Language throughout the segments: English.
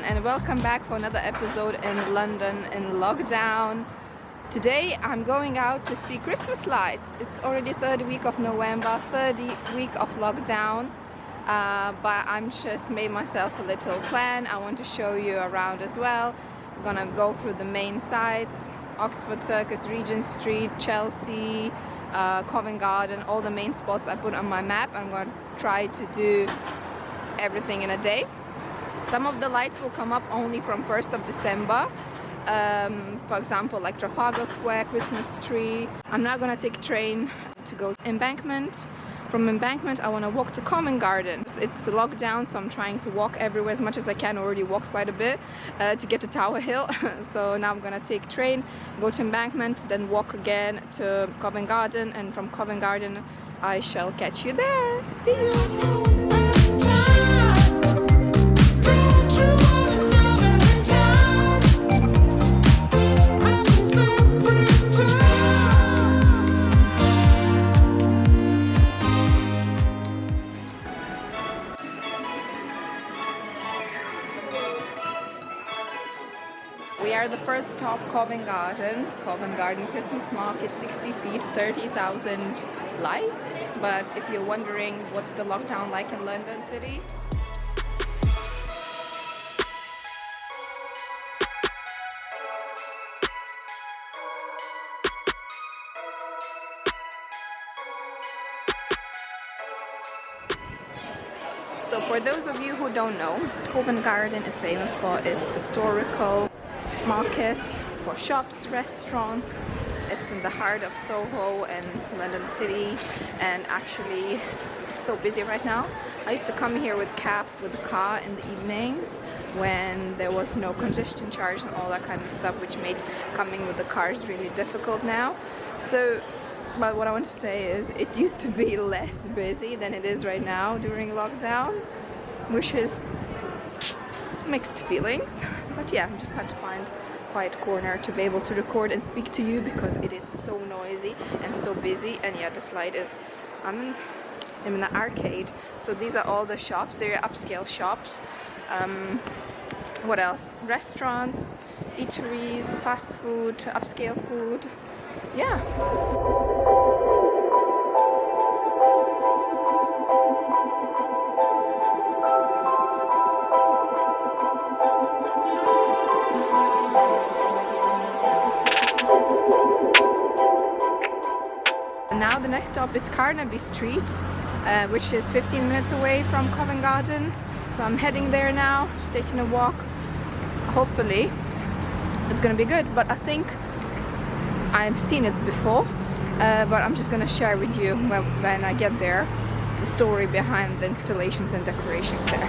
everyone, and welcome back for another episode in London in lockdown. Today I'm going out to see Christmas lights. It's already third week of November, third week of lockdown, but I'm just made myself a little plan. I want to show you around as well. I'm gonna go through the main sites: Oxford Circus, Regent Street, Chelsea, Covent Garden, all the main spots I put on my map. I'm gonna try to do everything in a day. Some of the lights will come up only from 1st of December. For example, like Trafalgar Square, Christmas tree. I'm now gonna take a train to go to Embankment. From Embankment, I want to walk to Covent Garden. It's locked down, so I'm trying to walk everywhere as much as I can. Already walked quite a bit to get to Tower Hill. So now I'm gonna take train, go to Embankment, then walk again to Covent Garden, and from Covent Garden I shall catch you there. See you! We are the first stop, Covent Garden. Covent Garden Christmas market, 60 feet, 30,000 lights. But if you're wondering what's the lockdown like in London City, so for those of you who don't know, Covent Garden is famous for its historical market, for shops, restaurants. It's in the heart of Soho and London City, and actually it's so busy right now. I used to come here with the car in the evenings when there was no congestion charge and all that kind of stuff, which made coming with the cars really difficult now. So, but what I want to say is it used to be less busy than it is right now during lockdown, which is mixed feelings. But yeah, I just had to find a quiet corner to be able to record and speak to you because it is so noisy and so busy. And yeah, this light is I'm in an arcade, so these are all the shops. They're upscale shops. What else? Restaurants, eateries, fast food, upscale food. Yeah. Now the next stop is Carnaby Street, which is 15 minutes away from Covent Garden. So I'm heading there now, just taking a walk. Hopefully it's gonna be good, but I think I've seen it before, but I'm just gonna share with you when I get there the story behind the installations and decorations there.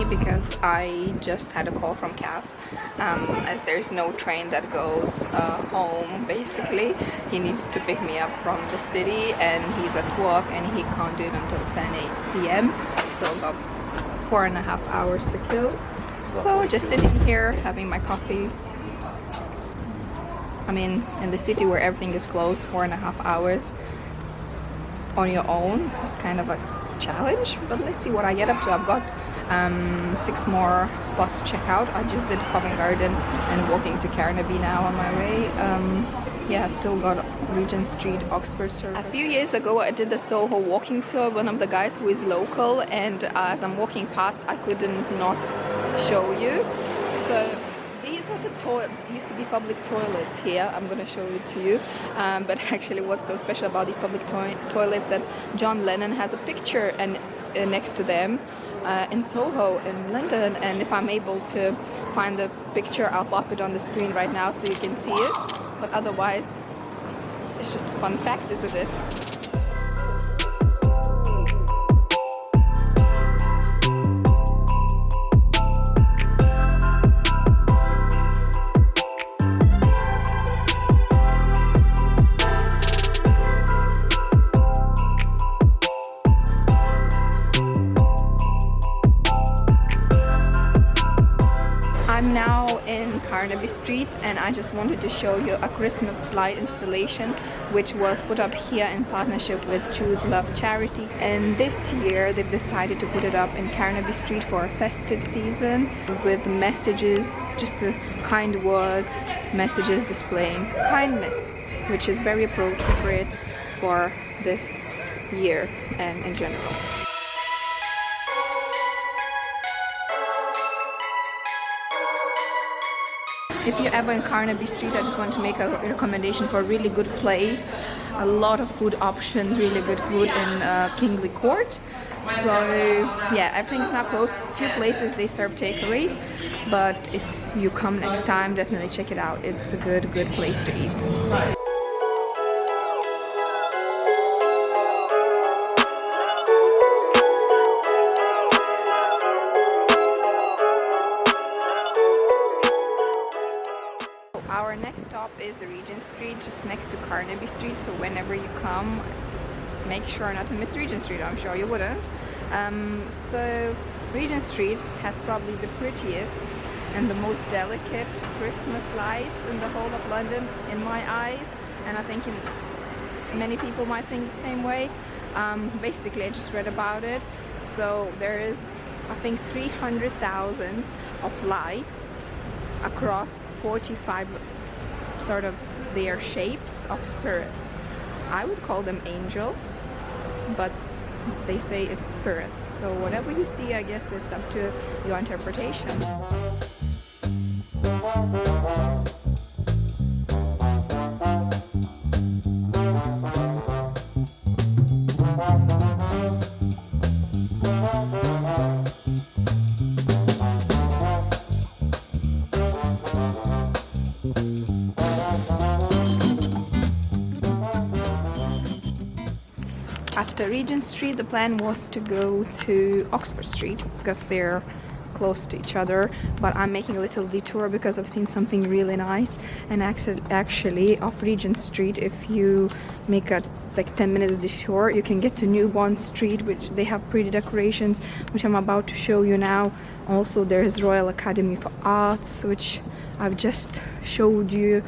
Because I just had a call from Cav, as there's no train that goes home. Basically, he needs to pick me up from the city, and he's at work and he can't do it until 10 p.m. So about 4.5 hours to kill. So just sitting here having my coffee. I mean, in the city where everything is closed, 4.5 hours on your own is kind of a challenge, but let's see what I get up to. I've got 6 more spots to check out. I just did Covent Garden and walking to Carnaby now on my way. Yeah, still got Regent Street, Oxford Circus. A few years ago I did the Soho walking tour, one of the guys who is local, and as I'm walking past I couldn't not show you. So these are the used to be public toilets here. I'm going to show it to you. But actually what's so special about these public toilets that John Lennon has a picture and next to them in Soho in London, and if I'm able to find the picture I'll pop it on the screen right now so you can see it. But otherwise it's just a fun fact, isn't it? I'm now in Carnaby Street and I just wanted to show you a Christmas light installation which was put up here in partnership with Choose Love charity, and this year they've decided to put it up in Carnaby Street for a festive season with messages, just the kind words, messages displaying kindness, which is very appropriate for this year and in general. If you're ever in Carnaby Street, I just want to make a recommendation for a really good place. A lot of food options, really good food in Kingly Court. So yeah, everything's now closed. A few places they serve takeaways, but if you come next time, definitely check it out. It's a good place to eat. Our next stop is Regent Street, just next to Carnaby Street, so whenever you come, make sure not to miss Regent Street. I'm sure you wouldn't. So Regent Street has probably the prettiest and the most delicate Christmas lights in the whole of London, in my eyes, and I think many people might think the same way. Basically, I just read about it. So there is, I think, 300,000 of lights across 45 sort of their shapes of spirits. I would call them angels, but they say it's spirits. So whatever you see, I guess it's up to your interpretation. After Regent Street, the plan was to go to Oxford Street because they're close to each other, but I'm making a little detour because I've seen something really nice. And actually off Regent Street, if you make a like 10 minutes detour, you can get to New Bond Street, which they have pretty decorations, which I'm about to show you now. Also there's Royal Academy for Arts, which I've just showed you.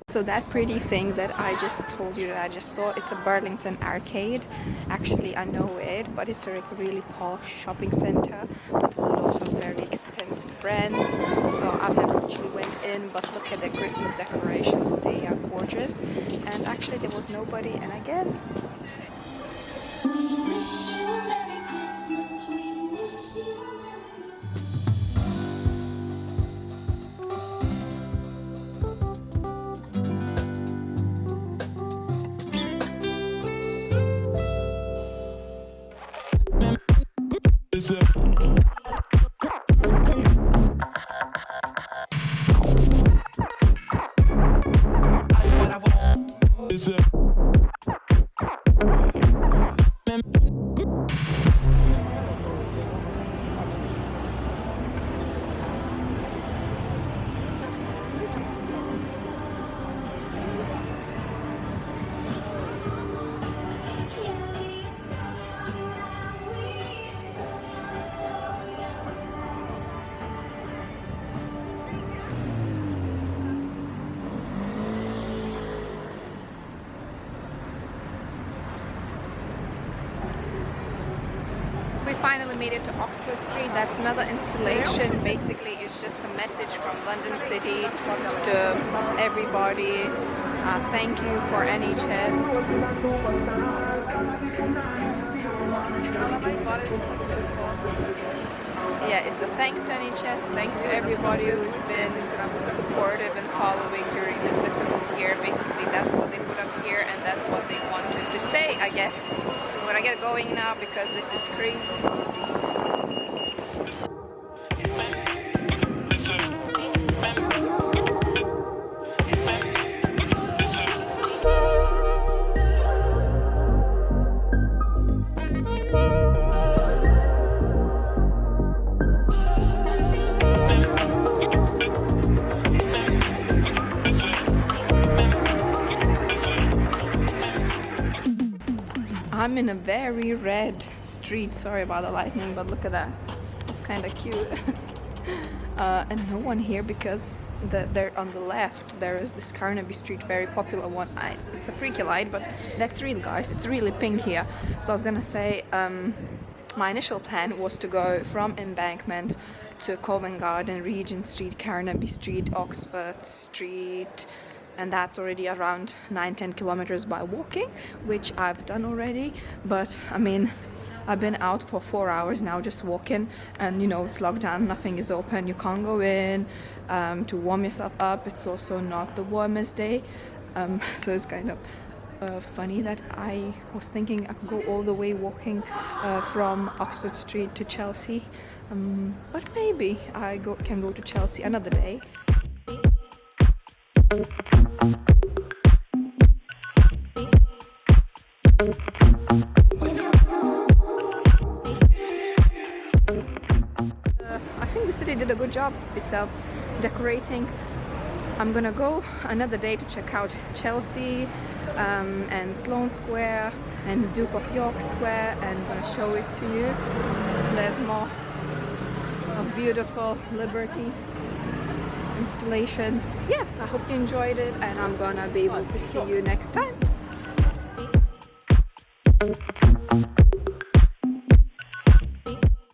So that pretty thing that I just told you that I just saw, it's a Burlington arcade. Actually, I know it, but it's a really posh shopping center with a lot of very expensive brands. So I've never actually went in, but look at the Christmas decorations, they are gorgeous. And actually there was nobody, and again, we wish you a Merry Christmas, we wish you a Merry We finally made it to Oxford Street. That's another installation. Basically, it's just a message from London City to everybody. Thank you for NHS. Yeah, it's a thanks to NHS, thanks to everybody who's been supportive and following during this difficult year. Basically, that's what they put up here, and that's what they wanted to say, I guess. I'm gonna get going now because this is crazy. I'm in a very red street. Sorry about the lightning, but look at that. It's kind of cute. And no one here because there on the left there is this Carnaby street, very popular one. It's a freaky light, but that's real, guys. It's really pink here. So I was gonna say, my initial plan was to go from Embankment to Covent Garden, Regent Street, Carnaby Street, Oxford Street, and that's already around 9-10 kilometers by walking, which I've done already. But I mean, I've been out for 4 hours now just walking, and you know, it's locked down, nothing is open, you can't go in to warm yourself up. It's also not the warmest day, so it's kind of funny that I was thinking I could go all the way walking from Oxford Street to Chelsea, but maybe I can go to Chelsea another day. I think the city did a good job itself decorating. I'm gonna go another day to check out Chelsea and Sloane Square and Duke of York Square, and I'm gonna show it to you. There's more of beautiful Liberty installations. Yeah, I hope you enjoyed it, and I'm gonna be able to see you next time.